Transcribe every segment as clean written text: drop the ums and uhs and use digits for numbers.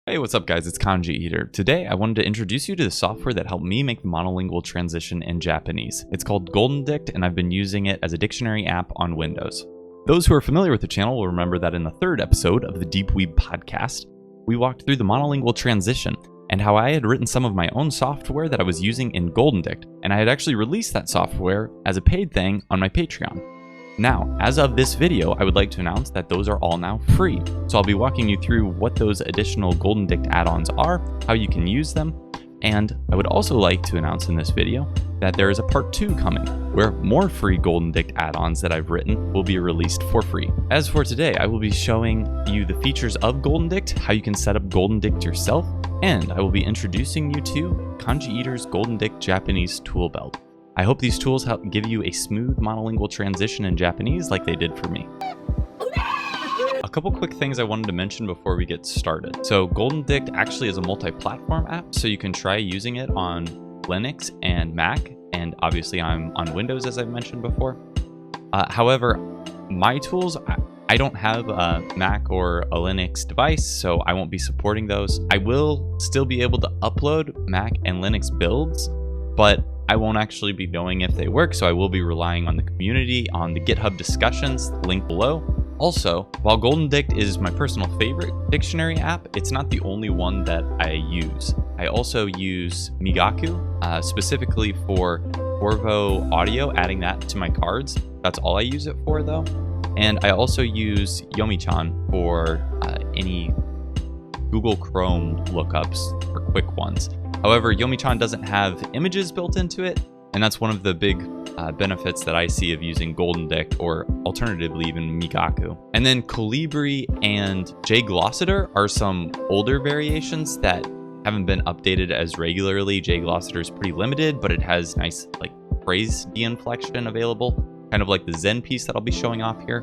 Hey, what's up guys, it's KanjiEater. Today I wanted to introduce you to the software that helped me make the monolingual transition in Japanese. It's called GoldenDict and I've been using it as a dictionary app on Windows. Those who are familiar with the channel will remember that in the third episode of the Deep Weeb podcast, we walked through the monolingual transition and how I had written some of my own software that I was using in GoldenDict, and I had actually released that software as a paid thing on my Patreon. Now, as of this video, I would like to announce that those are all now free. So I'll be walking you through what those additional GoldenDict add-ons are, how you can use them, and I would also like to announce in this video that there is a part 2 coming, where more free GoldenDict add-ons that I've written will be released for free. As for today, I will be showing you the features of GoldenDict, how you can set up GoldenDict yourself, and I will be introducing you to KanjiEater's GoldenDict Japanese Toolbelt. I hope these tools help give you a smooth monolingual transition in Japanese like they did for me. A couple quick things I wanted to mention before we get started. So GoldenDict actually is a multi-platform app, so you can try using it on Linux and Mac, and obviously I'm on Windows as I've mentioned before. However, my tools, I don't have a Mac or a Linux device, so I won't be supporting those. I will still be able to upload Mac and Linux builds, but I won't actually be knowing if they work, so I will be relying on the community, on the GitHub discussions, link below. Also, while GoldenDict is my personal favorite dictionary app, it's not the only one that I use. I also use Migaku, specifically for Corvo audio, adding that to my cards. That's all I use it for though. And I also use Yomi-chan for any Google Chrome lookups for quick ones. However, Yomi-chan doesn't have images built into it, and that's one of the big benefits that I see of using GoldenDict, or alternatively even Migaku. And then Colibri and JGlossiter are some older variations that haven't been updated as regularly. JGlossiter is pretty limited, but it has nice like phrase de-inflection available, kind of like the Zen piece that I'll be showing off here.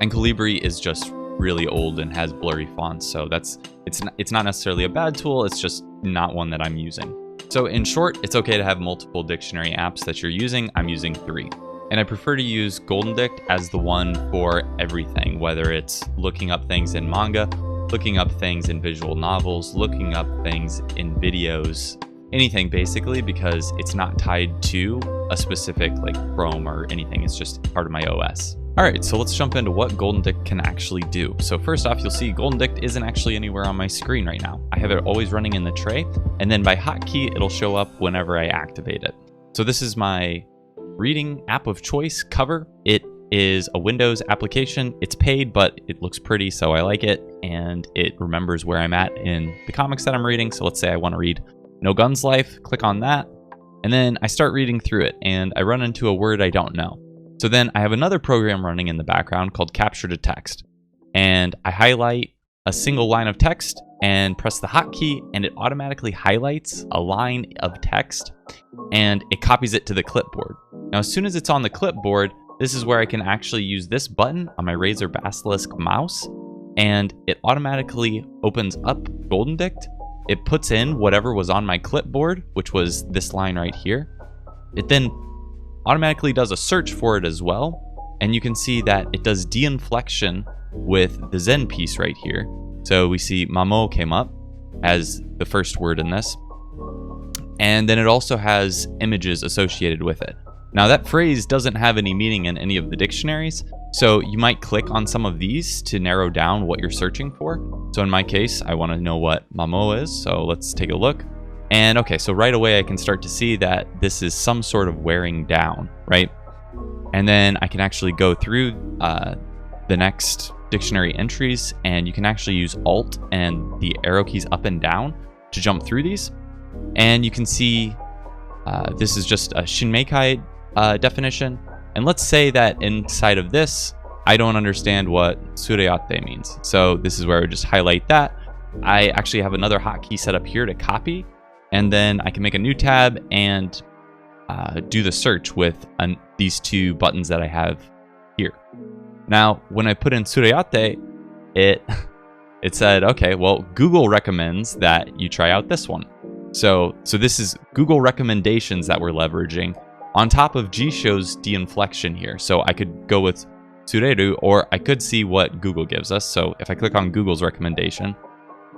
And Colibri is just really old and has blurry fonts, so it's not necessarily a bad tool, it's just not one that I'm using. So in short, it's okay to have multiple dictionary apps that you're using. I'm using 3. And I prefer to use GoldenDict as the one for everything, whether it's looking up things in manga, looking up things in visual novels, looking up things in videos, anything basically, because it's not tied to a specific like Chrome or anything, it's just part of my OS. Alright, so let's jump into what GoldenDict can actually do. So first off, you'll see GoldenDict isn't actually anywhere on my screen right now. I have it always running in the tray, and then by hotkey, it'll show up whenever I activate it. So this is my reading app of choice, Cover. It is a Windows application. It's paid, but it looks pretty, so I like it, and it remembers where I'm at in the comics that I'm reading. So let's say I want to read No Guns Life, click on that, and then I start reading through it, and I run into a word I don't know. So then I have another program running in the background called Capture to Text, and I highlight a single line of text and press the hotkey, and it automatically highlights a line of text and it copies it to the clipboard. Now, as soon as it's on the clipboard, this is where I can actually use this button on my Razer Basilisk mouse, and it automatically opens up GoldenDict. It puts in whatever was on my clipboard, which was this line right here. It then automatically does a search for it as well, and you can see that it does de-inflection with the Zen piece right here. So we see Mamo came up as the first word in this, and then it also has images associated with it. Now that phrase doesn't have any meaning in any of the dictionaries, so you might click on some of these to narrow down what you're searching for. So in my case, I want to know what Mamo is, so let's take a look. And okay, so right away I can start to see that this is some sort of wearing down, right? And then I can actually go through the next dictionary entries, and you can actually use Alt and the arrow keys up and down to jump through these. And you can see this is just a Shinmeikai definition. And let's say that inside of this, I don't understand what Sureyate means. So this is where I would just highlight that. I actually have another hotkey set up here to copy. And then I can make a new tab and do the search with these 2 buttons that I have here. Now, when I put in Sureyate, it said, okay, well, Google recommends that you try out this one. So this is Google recommendations that we're leveraging on top of G-Show's de-inflection here. So I could go with Sureru, or I could see what Google gives us. So if I click on Google's recommendation,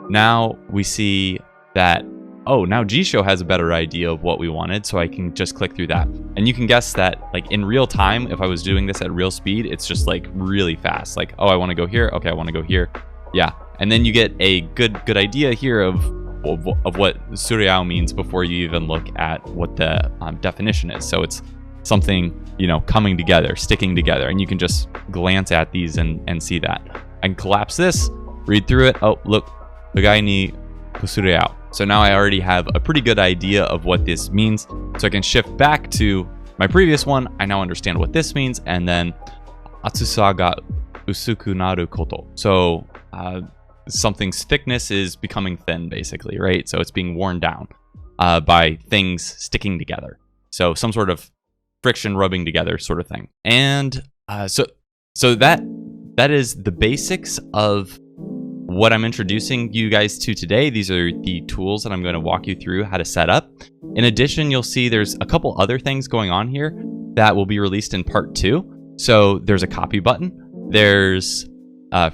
now we see that, oh, now Jisho has a better idea of what we wanted, so I can just click through that. And you can guess that, like, in real time, if I was doing this at real speed, it's just like really fast. Like, oh, I want to go here. Okay, I want to go here. Yeah. And then you get a good idea here of what Suryao means before you even look at what the definition is. So it's something, you know, coming together, sticking together, and you can just glance at these and see that. I can collapse this, read through it. Oh, look, the guy ni Suryao. So now I already have a pretty good idea of what this means. So I can shift back to my previous one. I now understand what this means. And then atsusa ga usuku naru koto. So something's thickness is becoming thin, basically, right? So it's being worn down by things sticking together. So some sort of friction rubbing together sort of thing. And so that is the basics of what I'm introducing you guys to today. These are the tools that I'm going to walk you through how to set up. In addition, you'll see there's a couple other things going on here that will be released in part 2. So there's a copy button. There's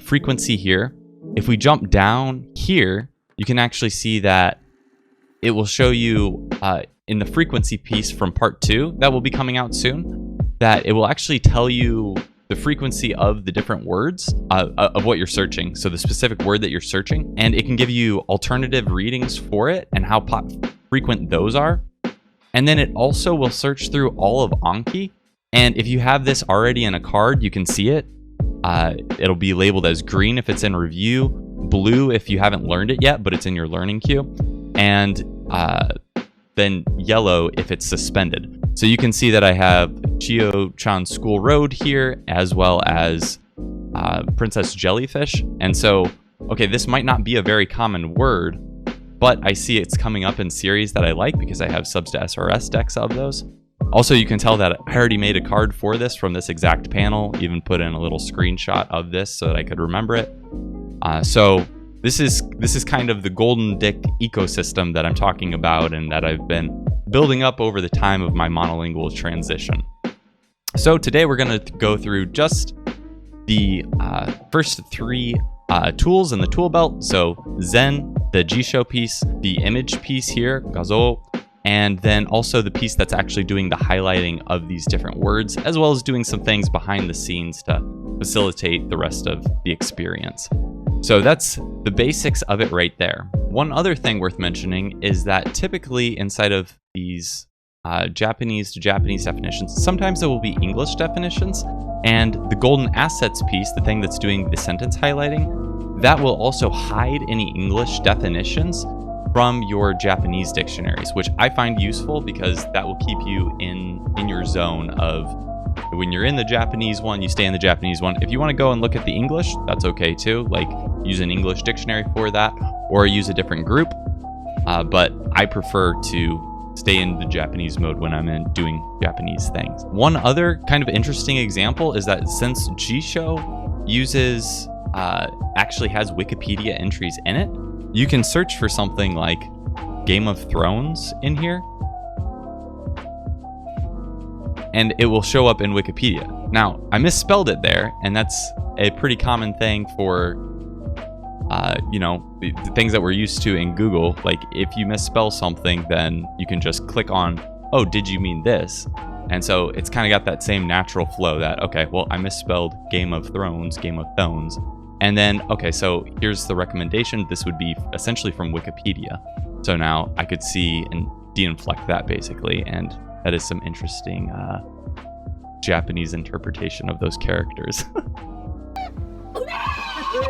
frequency here. If we jump down here, you can actually see that it will show you in the frequency piece from part 2 that will be coming out soon, that it will actually tell you the frequency of the different words of what you're searching. So the specific word that you're searching, and it can give you alternative readings for it and how frequent those are. And then it also will search through all of Anki. And if you have this already in a card, you can see it. It'll be labeled as green if it's in review, blue if you haven't learned it yet, but it's in your learning queue, and then yellow if it's suspended. So you can see that I have Chio-chan School Road here, as well as Princess Jellyfish. And so, okay, this might not be a very common word, but I see it's coming up in series that I like because I have subs to SRS decks of those. Also, you can tell that I already made a card for this from this exact panel, even put in a little screenshot of this so that I could remember it. So this is kind of the GoldenDict ecosystem that I'm talking about and that I've been building up over the time of my monolingual transition. So today we're going to go through just the first 3 tools in the tool belt. So Zen, the Jisho piece, the image piece here, Gazo, and then also the piece that's actually doing the highlighting of these different words, as well as doing some things behind the scenes to facilitate the rest of the experience. So that's the basics of it right there. One other thing worth mentioning is that typically inside of these Japanese to Japanese definitions, sometimes there will be English definitions, and the golden assets piece, the thing that's doing the sentence highlighting, that will also hide any English definitions from your Japanese dictionaries, which I find useful because that will keep you in your zone of when you're in the Japanese one, you stay in the Japanese one. If you want to go and look at the English, that's okay too. Like use an English dictionary for that or use a different group. But I prefer to stay in the Japanese mode when I'm doing Japanese things. One other kind of interesting example is that since Jisho uses, actually has Wikipedia entries in it, you can search for something like Game of Thrones in here, and it will show up in Wikipedia. Now, I misspelled it there, and that's a pretty common thing for, you know, the things that we're used to in Google. Like, if you misspell something, then you can just click on, oh, did you mean this? And so it's kind of got that same natural flow that, okay, well, I misspelled Game of Thrones, Game of Thrones. And then, okay, so here's the recommendation. This would be essentially from Wikipedia. So now I could see and de-inflect that basically, and that is some interesting Japanese interpretation of those characters.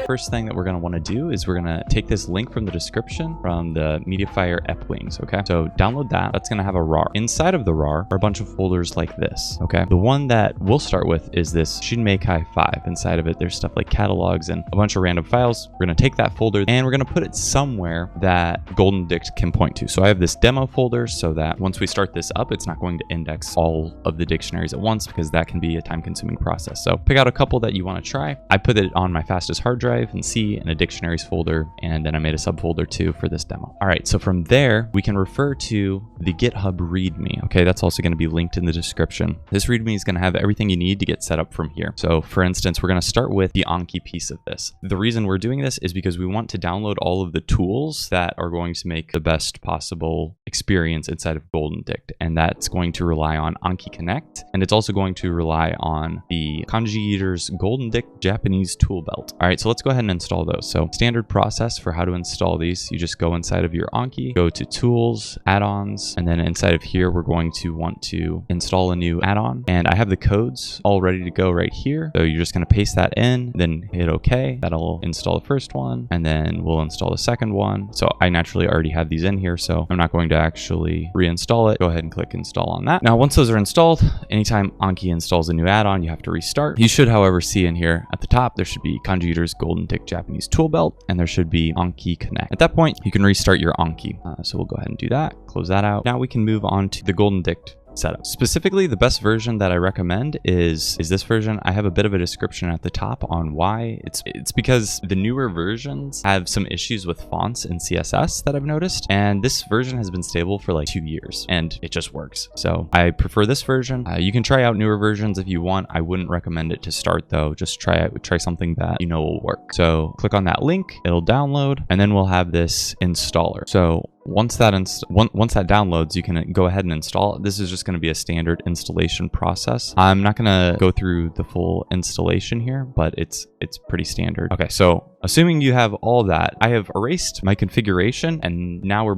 First thing that we're going to want to do is we're going to take this link from the description from the Mediafire Epwings, okay? So download that. That's going to have a RAR. Inside of the RAR are a bunch of folders like this, okay? The one that we'll start with is this Shinmeikai 5. Inside of it, there's stuff like catalogs and a bunch of random files. We're going to take that folder and we're going to put it somewhere that GoldenDict can point to. So I have this demo folder so that once we start this up, it's not going to index all of the dictionaries at once because that can be a time-consuming process. So pick out a couple that you want to try. I put it on my fastest hard drive drive and C and a dictionaries folder, and then I made a subfolder too for this demo. All right, so from there, we can refer to the GitHub README. Okay, that's also going to be linked in the description. This README is going to have everything you need to get set up from here. So for instance, we're going to start with the Anki piece of this. The reason we're doing this is because we want to download all of the tools that are going to make the best possible experience inside of GoldenDict, and that's going to rely on Anki Connect, and it's also going to rely on the KanjiEater's GoldenDict Japanese Toolbelt. All right, so let's go ahead and install those. So standard process for how to install these, you just go inside of your Anki, go to Tools, Add-ons, and then inside of here, we're going to want to install a new add-on, and I have the codes all ready to go right here. So you're just going to paste that in, then hit OK. That'll install the first one, and then we'll install the second one. So I naturally already have these in here, so I'm not going to actually reinstall it. Go ahead and click install on that. Now, once those are installed, anytime Anki installs a new add-on, you have to restart. You should, however, see in here at the top, there should be KanjiEater's GoldenDict Japanese Toolbelt, and there should be Anki Connect. At that point, you can restart your Anki. So we'll go ahead and do that. Close that out. Now we can move on to the GoldenDict setup. Specifically, the best version that I recommend is this version. I have a bit of a description at the top on why. It's because the newer versions have some issues with fonts and CSS that I've noticed, and this version has been stable for like 2 years and it just works. So I prefer this version. You can try out newer versions if you want. I wouldn't recommend it to start though. Just try something that you know will work. So click on that link, it'll download, and then we'll have this installer. So once that downloads, you can go ahead and install it. This is just going to be a standard installation process. I'm not going to go through the full installation here, but it's pretty standard. Okay, so assuming you have all that, I have erased my configuration, and now we're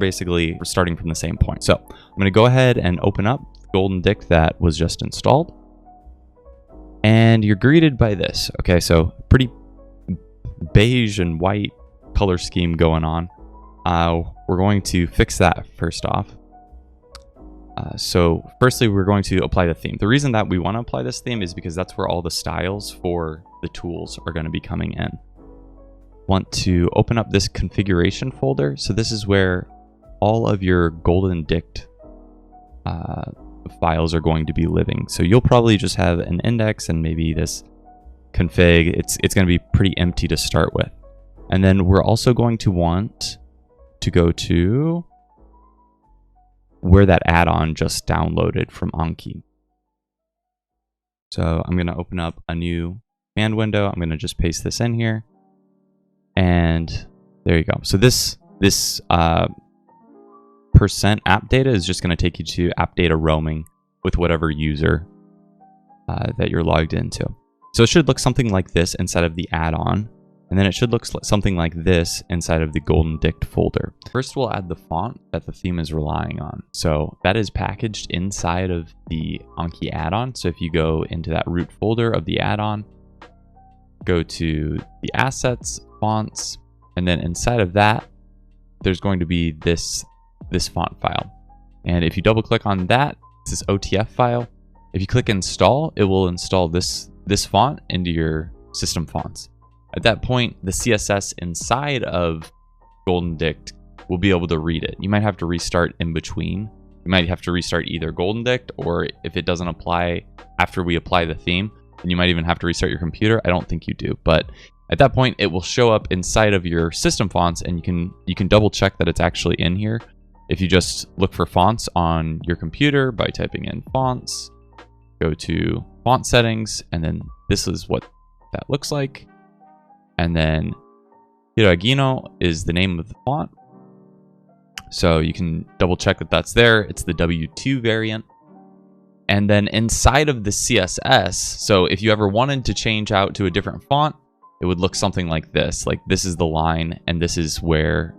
starting from the same point. So I'm going to go ahead and open up GoldenDict that was just installed, and you're greeted by this. Okay, so pretty beige and white color scheme going on. We're going to fix that first off. So firstly, we're going to apply the theme. The reason that we want to apply this theme is because that's where all the styles for the tools are going to be coming in. Want to open up this configuration folder. So this is where all of your GoldenDict files are going to be living. So you'll probably just have an index and maybe this config. It's going to be pretty empty to start with. And then we're also going to want to go to where that add-on just downloaded from Anki. So I'm going to open up a new command window. I'm going to just paste this in here, and there you go. So this percent app data is just going to take you to app data roaming with whatever user that you're logged into. So it should look something like this inside of the add-on. And then it should look something like this inside of the GoldenDict folder. First, we'll add the font that the theme is relying on. So that is packaged inside of the Anki add-on. So if you go into that root folder of the add-on, go to the assets, fonts, and then inside of that, there's going to be this font file. And if you double click on that, it's this OTF file. If you click install, it will install this font into your system fonts. At that point, the CSS inside of GoldenDict will be able to read it. You might have to restart in between. You might have to restart either GoldenDict, or if it doesn't apply after we apply the theme, then you might even have to restart your computer. I don't think you do, but at that point, it will show up inside of your system fonts, and you can double check that it's actually in here. If you just look for fonts on your computer by typing in fonts, go to font settings, and then this is what that looks like. And then Hiragino is the name of the font. So you can double check that that's there. It's the W2 variant. And then inside of the CSS, so if you ever wanted to change out to a different font, it would look something like this. Like this is the line, and this is where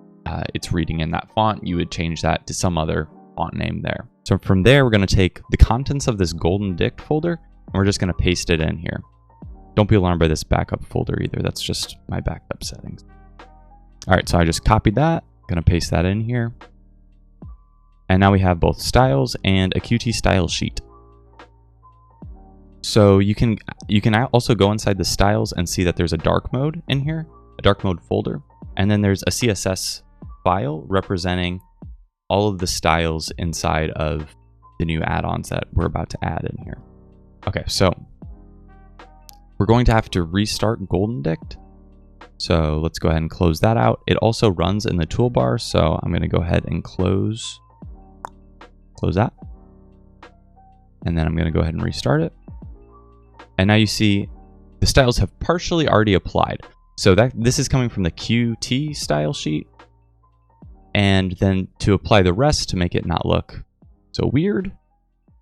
it's reading in that font. You would change that to some other font name there. So from there, we're going to take the contents of this GoldenDict folder, and we're just going to paste it in here. Don't be alarmed by this backup folder either. That's just my backup settings. All right, so I just copied that. Gonna paste that in here. And now we have both styles and a Qt style sheet. So you can also go inside the styles and see that there's a dark mode in here, a dark mode folder. And then there's a CSS file representing all of the styles inside of the new add-ons that we're about to add in here. Okay, so we're going to have to restart GoldenDict. So let's go ahead and close that out. It also runs in the toolbar, so I'm going to go ahead and close that. And then I'm going to go ahead and restart it. And now you see the styles have partially already applied. So this is coming from the Qt style sheet. And then to apply the rest to make it not look so weird,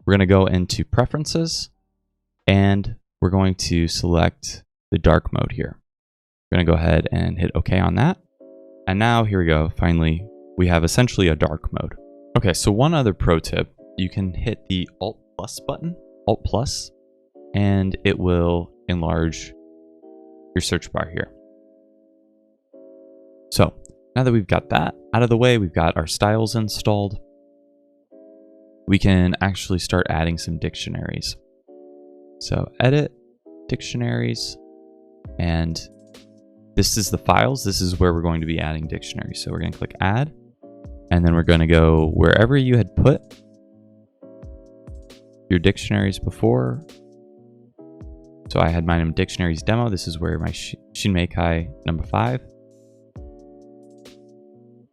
we're going to go into preferences and we're going to select the dark mode here. We're going to go ahead and hit OK on that. And now here we go. Finally, we have essentially a dark mode. Okay, so one other pro tip, you can hit the Alt plus button, Alt plus, and it will enlarge your search bar here. So now that we've got that out of the way, we've got our styles installed. We can actually start adding some dictionaries. So edit, dictionaries, and this is the files. This is where we're going to be adding dictionaries. So we're going to click add, and then we're going to go wherever you had put your dictionaries before. So I had mine in dictionaries demo. This is where my Shinmeikai number 5.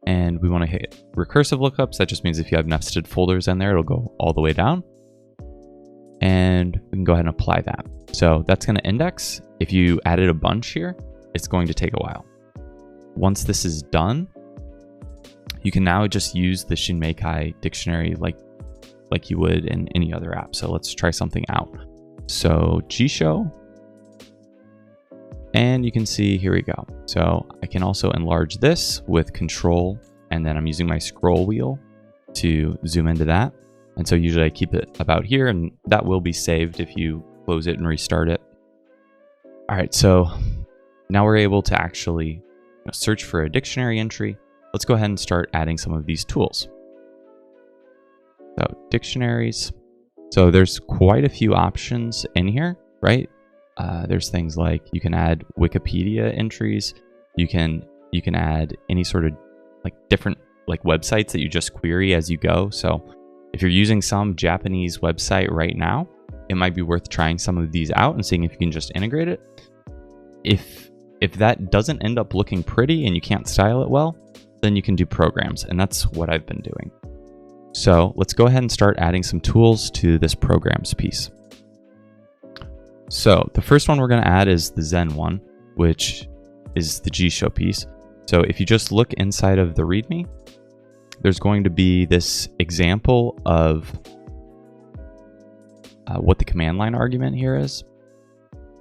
And we want to hit recursive lookups. That just means if you have nested folders in there, it'll go all the way down. And we can go ahead and apply that. So that's going to index. If you added a bunch here, it's going to take a while. Once this is done, you can now just use the Shinmeikai dictionary like you would in any other app. So let's try something out. So Jisho, and you can see, here we go. So I can also enlarge this with Control, and then I'm using my scroll wheel to zoom into that. And so usually I keep it about here, and that will be saved if you close it and restart it. All right, so now we're able to actually search for a dictionary entry. Let's go ahead and start adding some of these tools. So dictionaries. So there's quite a few options in here, right? There's things like you can add Wikipedia entries. You can add any sort of like different like websites that you just query as you go. So if you're using some Japanese website right now, it might be worth trying some of these out and seeing if you can just integrate it. If that doesn't end up looking pretty and you can't style it well, then you can do programs, and that's what I've been doing. So let's go ahead and start adding some tools to this programs piece. So the first one we're going to add is the Zen one, which is the Jisho piece. So if you just look inside of the README, there's going to be this example of what the command line argument here is.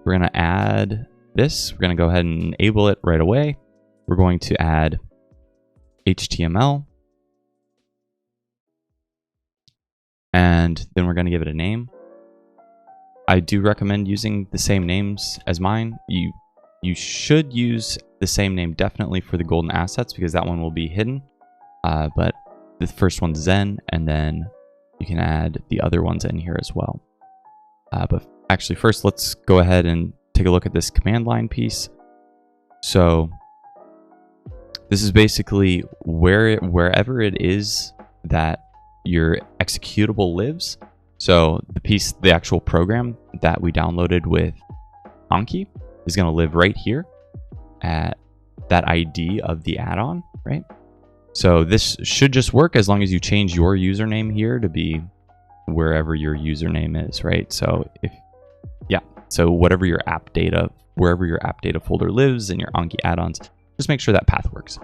We're going to add this. We're going to go ahead and enable it right away. We're going to add HTML. And then we're going to give it a name. I do recommend using the same names as mine. You should use the same name definitely for the golden assets because that one will be hidden. But the first one's Zen, and then you can add the other ones in here as well. But actually first, let's go ahead and take a look at this command line piece. So this is basically wherever it is that your executable lives. So the actual program that we downloaded with Anki is going to live right here at that ID of the add-on, right? So this should just work as long as you change your username here to be wherever your username is, right? So so whatever your app data, wherever your app data folder lives in your Anki add-ons, just make sure that path works.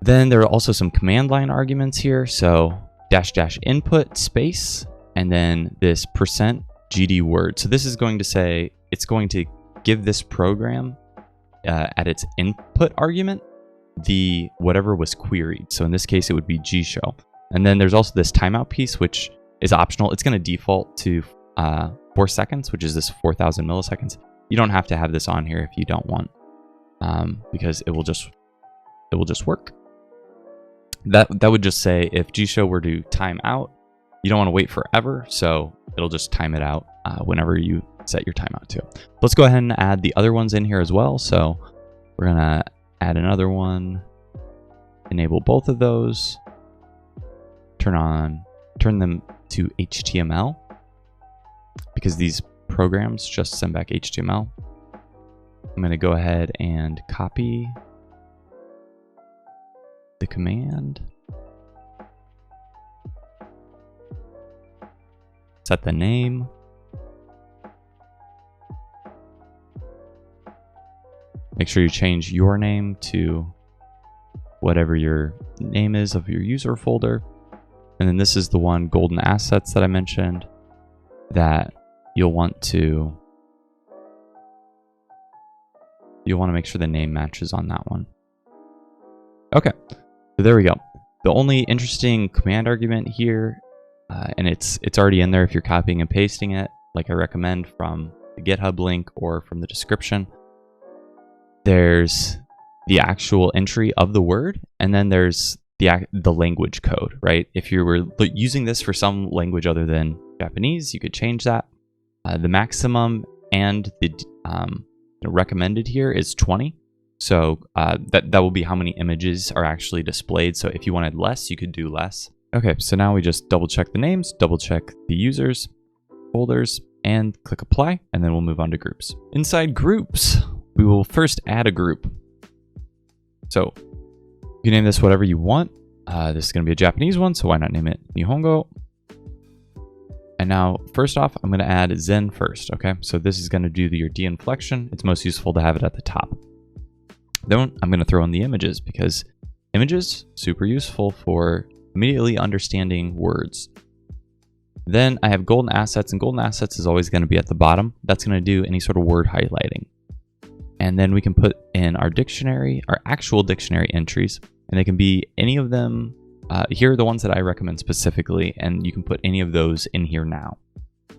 Then there are also some command line arguments here. So -- input space, and then this %GDWORD. So this is going to say, it's going to give this program at its input argument, whatever was queried. So in this case, it would be Jisho. And then there's also this timeout piece, which is optional. It's going to default to 4 seconds, which is this 4,000 milliseconds. You don't have to have this on here if you don't want, because it will just work. That would just say if Jisho were to time out, you don't want to wait forever, so it'll just time it out whenever you set your timeout to. Let's go ahead and add the other ones in here as well. So we're gonna add another one, enable both of those, turn them to HTML because these programs just send back HTML. I'm going to go ahead and copy the command. Set the name. Make sure you change your name to whatever your name is of your user folder. And then this is the one, golden assets, that I mentioned, that you'll want to make sure the name matches on that one. Okay, so there we go. The only interesting command argument here, and it's already in there if you're copying and pasting it, like I recommend from the GitHub link or from the description. There's the actual entry of the word, and then there's the language code, right? If you were using this for some language other than Japanese, you could change that. The maximum and the recommended here is 20. So that will be how many images are actually displayed. So if you wanted less, you could do less. Okay, so now we just double check the names, double check the users, folders, and click apply, and then we'll move on to groups. Inside groups, we will first add a group. So you can name this whatever you want. This is going to be a Japanese one, so why not name it Nihongo? And now, first off, I'm going to add Zen first, okay? So this is going to do your de-inflection. It's most useful to have it at the top. Then I'm going to throw in the images, because images, super useful for immediately understanding words. Then I have golden assets, and golden assets is always going to be at the bottom. That's going to do any sort of word highlighting. And then we can put in our dictionary, our actual dictionary entries, and they can be any of them. Here are the ones that I recommend specifically, and you can put any of those in here now.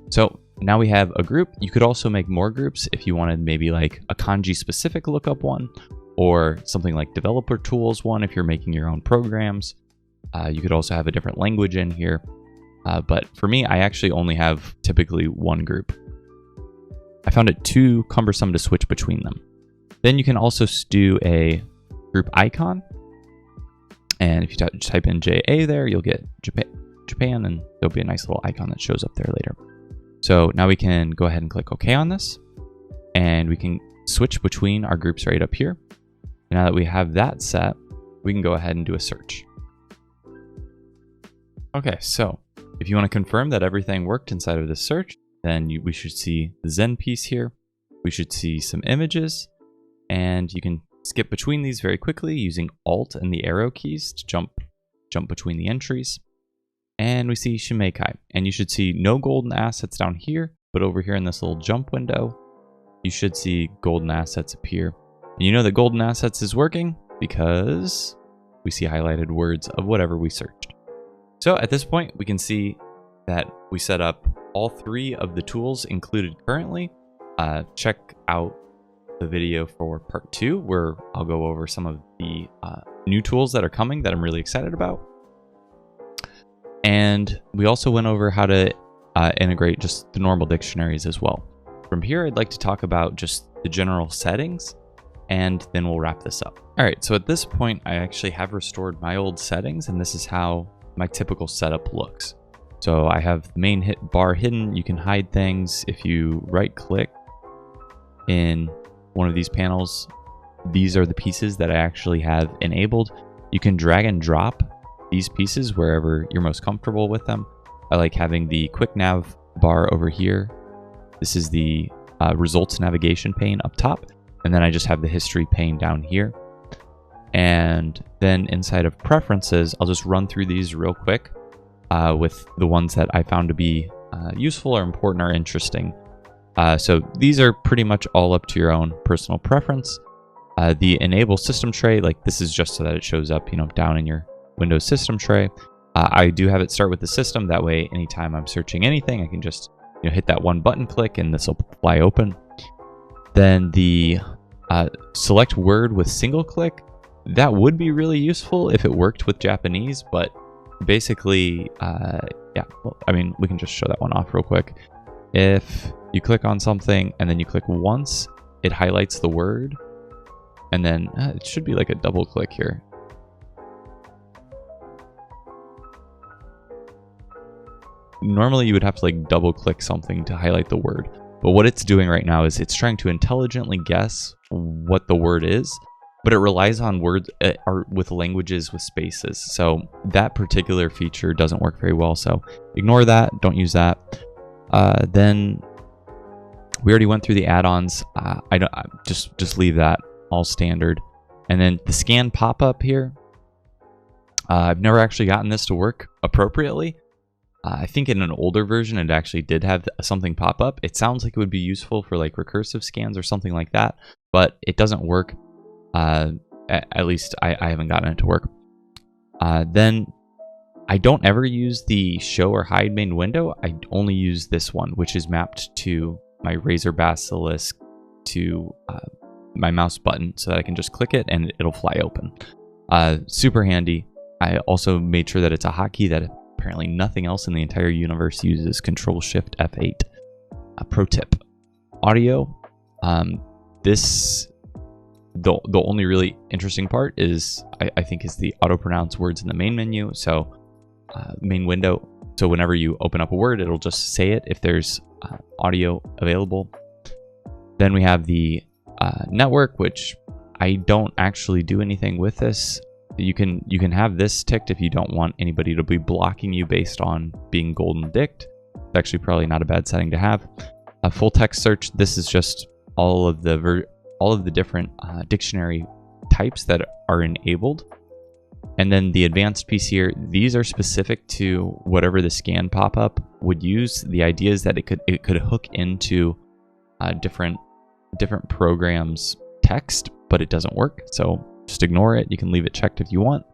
So now we have a group. You could also make more groups if you wanted maybe like a kanji specific lookup one, or something like developer tools one if you're making your own programs. You could also have a different language in here. But for me, I actually only have typically one group. I found it too cumbersome to switch between them. Then you can also do a group icon. And if you type in JA there, you'll get Japan, and there'll be a nice little icon that shows up there later. So now we can go ahead and click OK on this. And we can switch between our groups right up here. And now that we have that set, we can go ahead and do a search. Okay, so if you want to confirm that everything worked inside of this search, then we should see the Zen piece here. We should see some images, and you can skip between these very quickly using Alt and the arrow keys to jump between the entries. And we see Shimekai, and you should see no golden assets down here, but over here in this little jump window, you should see golden assets appear. And you know that golden assets is working because we see highlighted words of whatever we searched. So at this point, we can see that we set up all 3 of the tools included currently. Check out the video for part 2, where I'll go over some of the new tools that are coming that I'm really excited about. And we also went over how to integrate just the normal dictionaries as well. From here, I'd like to talk about just the general settings, and then we'll wrap this up. All right, so at this point, I actually have restored my old settings, and this is how my typical setup looks. So I have the main bar hidden. You can hide things. If you right click in one of these panels, these are the pieces that I actually have enabled. You can drag and drop these pieces wherever you're most comfortable with them. I like having the quick nav bar over here. This is the results navigation pane up top. And then I just have the history pane down here. And then inside of preferences, I'll just run through these real quick with the ones that I found to be useful or important or interesting. So these are pretty much all up to your own personal preference. The enable system tray, like this is just so that it shows up, down in your Windows system tray. I do have it start with the system. That way, anytime I'm searching anything, I can just hit that one button click and this will fly open. Then the select word with single click, that would be really useful if it worked with Japanese, but basically, yeah, well, I mean, we can just show that one off real quick. If you click on something and then you click once, it highlights the word, and then it should be like a double click here. Normally you would have to like double click something to highlight the word, But what it's doing right now is it's trying to intelligently guess what the word is, but it relies on words with languages with spaces. So that particular feature doesn't work very well. So ignore that. Don't use that. Then we already went through the add-ons. Just leave that all standard. And then the scan pop-up here. I've never actually gotten this to work appropriately. I think in an older version, it actually did have something pop up. It sounds like it would be useful for like recursive scans or something like that, but it doesn't work. At least I haven't gotten it to work. Then I don't ever use the show or hide main window. I only use this one, which is mapped to my Razor Basilisk to my mouse button so that I can just click it and it'll fly open. Super handy. I also made sure that it's a hotkey that apparently nothing else in the entire universe uses. Control-Shift F8. Pro tip. Audio. The only really interesting part is, I think, is the auto-pronounce words in the main menu. So main window. So whenever you open up a word, it'll just say it if there's audio available. Then we have the network, which I don't actually do anything with this. You can have this ticked if you don't want anybody to be blocking you based on being GoldenDict. It's actually probably not a bad setting to have. A full text search. This is just all of the different dictionary types that are enabled. And then the advanced piece here, these are specific to whatever the scan pop-up would use. The idea is that it could hook into different programs' text, but it doesn't work. So just ignore it. You can leave it checked if you want.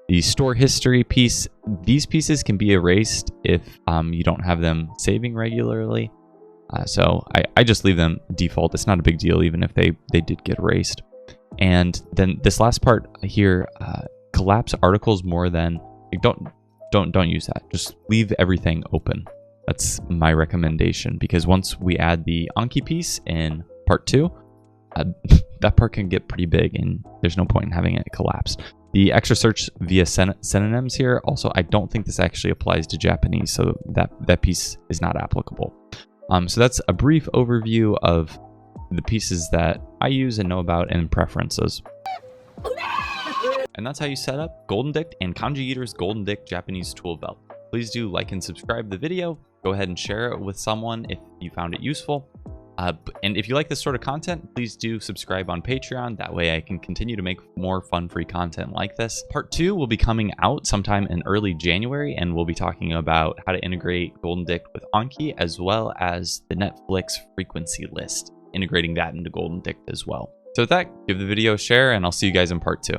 The store history piece, these pieces can be erased if you don't have them saving regularly. So I just leave them default. It's not a big deal even if they did get erased. And then this last part here, collapse articles more than, don't use that. Just leave everything open. That's my recommendation, because once we add the Anki piece in part 2, that part can get pretty big and there's no point in having it collapse. The extra search via synonyms here, also, I don't think this actually applies to Japanese, so that piece is not applicable. So that's a brief overview of the pieces that I use and know about and preferences. And that's how you set up GoldenDict and KanjiEater's GoldenDict Japanese tool belt. Please do like and subscribe the video. Go ahead and share it with someone if you found it useful. And if you like this sort of content, please do subscribe on Patreon. That way I can continue to make more fun free content like this. Part 2 will be coming out sometime in early January, and we'll be talking about how to integrate GoldenDict with Anki, as well as the Netflix frequency list, integrating that into GoldenDict as well. So with that, give the video a share, and I'll see you guys in part 2.